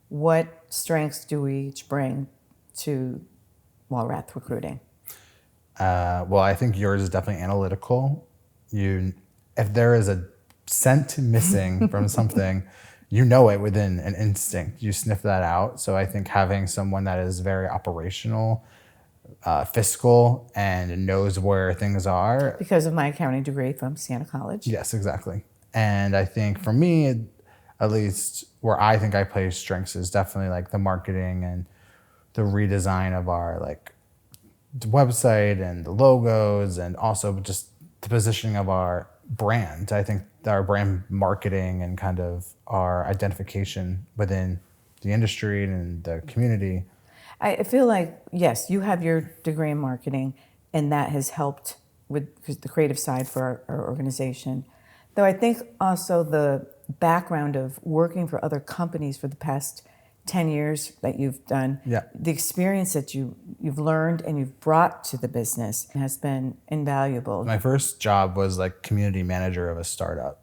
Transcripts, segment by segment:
what strengths do we each bring to Walrath Recruiting? Well, I think yours is definitely analytical. If there is a scent missing from something, you know it within an instinct. You sniff that out. So I think having someone that is very operational, fiscal, and knows where things are. Because of my accounting degree from Siena College. Yes, exactly. And I think for me, at least where I think I play strengths is definitely like the marketing and the redesign of our like the website and the logos, and also just the positioning of our brand. I think our brand marketing and kind of our identification within the industry and the community. I feel like, yes, you have your degree in marketing, and that has helped with the creative side for our organization. Though I think also the background of working for other companies for the past 10 years that you've done, Yeah. the experience that you've learned and you've brought to the business has been invaluable. My first job was like community manager of a startup.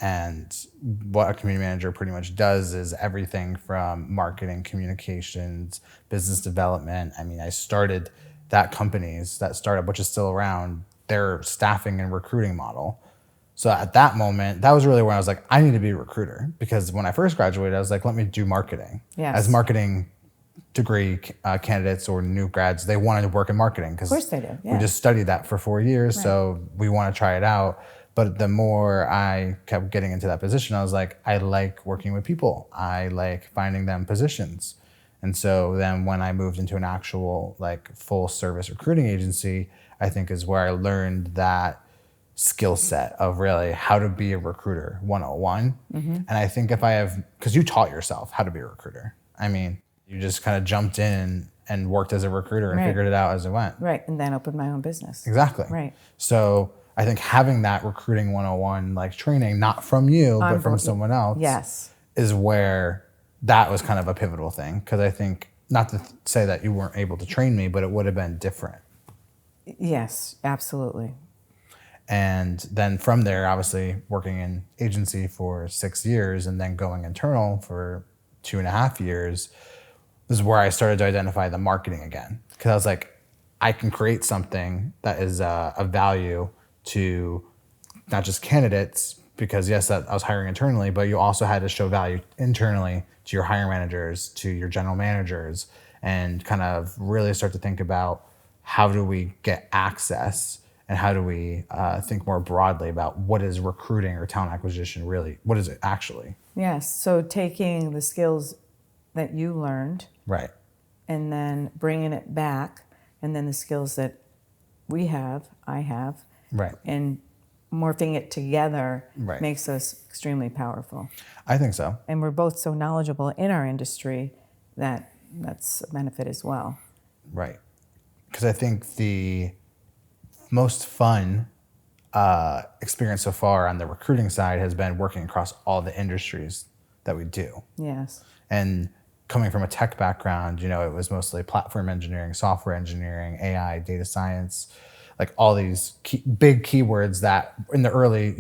And what a community manager pretty much does is everything from marketing, communications, business development. I mean, I started that startup, which is still around, their staffing and recruiting model. So at that moment, that was really when I was like, I need to be a recruiter, because when I first graduated, I was like, let me do marketing. Yes. As marketing degree candidates or new grads, they wanted to work in marketing because Of course they do. Yeah. we just studied that for 4 years. Right. So we want to try it out. But the more I kept getting into that position, I was like, I like working with people. I like finding them positions. And so then when I moved into an actual like full service recruiting agency, I think is where I learned that skill set of really how to be a recruiter 101. Mm-hmm. And I think because you taught yourself how to be a recruiter. I mean, you just kind of jumped in and worked as a recruiter and Right. figured it out as it went. Right, and then opened my own business. Exactly. Right. So I think having that recruiting 101 like training, not from you, but from someone else, yes, is where that was kind of a pivotal thing. Because I think, not to say that you weren't able to train me, but it would have been different. Yes, absolutely. And then from there, obviously working in agency for 6 years and then going internal for 2.5 years is where I started to identify the marketing again. Because I was like, I can create something that is of value to not just candidates, because yes, that I was hiring internally, but you also had to show value internally to your hiring managers, to your general managers, and kind of really start to think about how do we get access and how do we think more broadly about what is recruiting or talent acquisition really, what is it actually? Yes, so taking the skills that you learned, right, and then bringing it back, and then the skills that I have, right, and morphing it together right. makes us extremely powerful. I think so. And we're both so knowledgeable in our industry that that's a benefit as well. Right. Because I think the most fun experience so far on the recruiting side has been working across all the industries that we do. Yes. And coming from a tech background, it was mostly platform engineering, software engineering, AI, data science, like all these big keywords that in the early,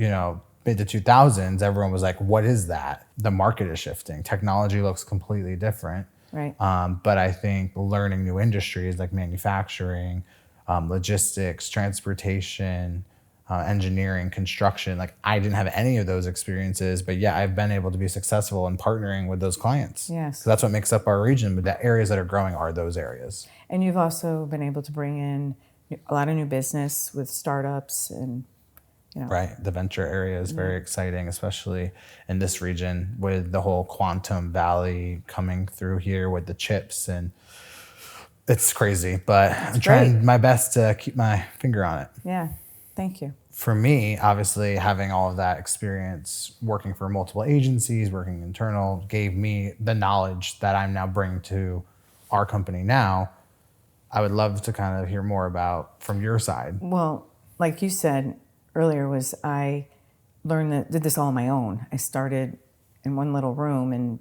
mid to 2000s, everyone was like, what is that? The market is shifting. Technology looks completely different. Right. But I think learning new industries like manufacturing, logistics, transportation, engineering, construction, like I didn't have any of those experiences, but yeah, I've been able to be successful in partnering with those clients. Yes. So that's what makes up our region, but the areas that are growing are those areas. And you've also been able to bring in a lot of new business with startups and, Right. The venture area is very exciting, especially in this region with the whole Quantum Valley coming through here with the chips, and it's crazy, but I'm trying my best to keep my finger on it. Yeah. Thank you. For me, obviously, having all of that experience working for multiple agencies, working internal, gave me the knowledge that I'm now bringing to our company now. I would love to kind of hear more about from your side. Well, like you said earlier, I did this all on my own. I started in one little room and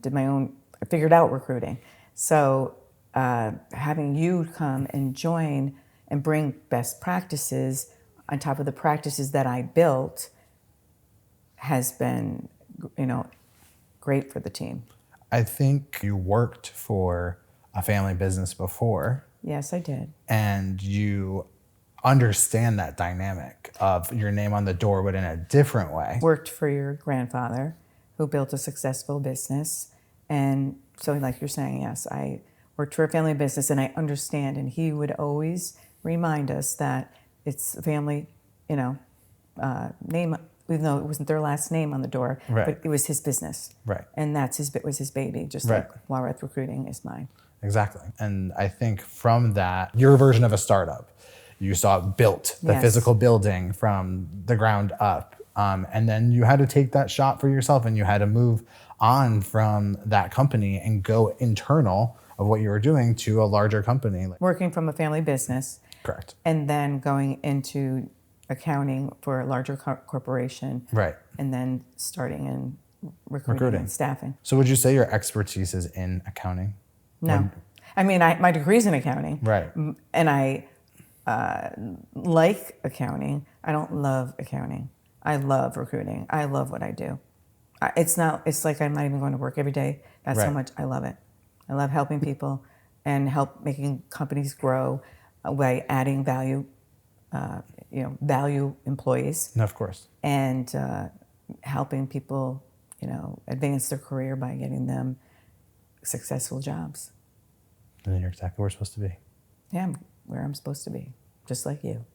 I figured out recruiting. So having you come and join and bring best practices on top of the practices that I built has been, great for the team. I think you worked for a family business before, Yes, I did. and you understand that dynamic of your name on the door, but in a different way. Worked for your grandfather who built a successful business. And so, like you're saying, yes, I worked for a family business and I understand. And he would always remind us that it's a family, name, even though it wasn't their last name on the door, Right. but it was his business. Right. And was his baby, just Right. like Walrath Recruiting is mine. Exactly. And I think from that, your version of a startup, you saw it built, the Yes. physical building from the ground up. And then you had to take that shot for yourself and you had to move on from that company and go internal of what you were doing to a larger company. Working from a family business Correct. and then going into accounting for a larger corporation. Right. And then starting in recruiting. And staffing. So would you say your expertise is in accounting? No. I mean, my degree's in accounting. Right. And I like accounting. I don't love accounting. I love recruiting. I love what I do. It's like I'm not even going to work every day. That's how Right. much I love it. I love helping people and help making companies grow by adding value, value employees No, of course. and helping people, advance their career by getting them successful jobs. And then you're exactly where you're supposed to be. Yeah, I'm where I'm supposed to be, just like you.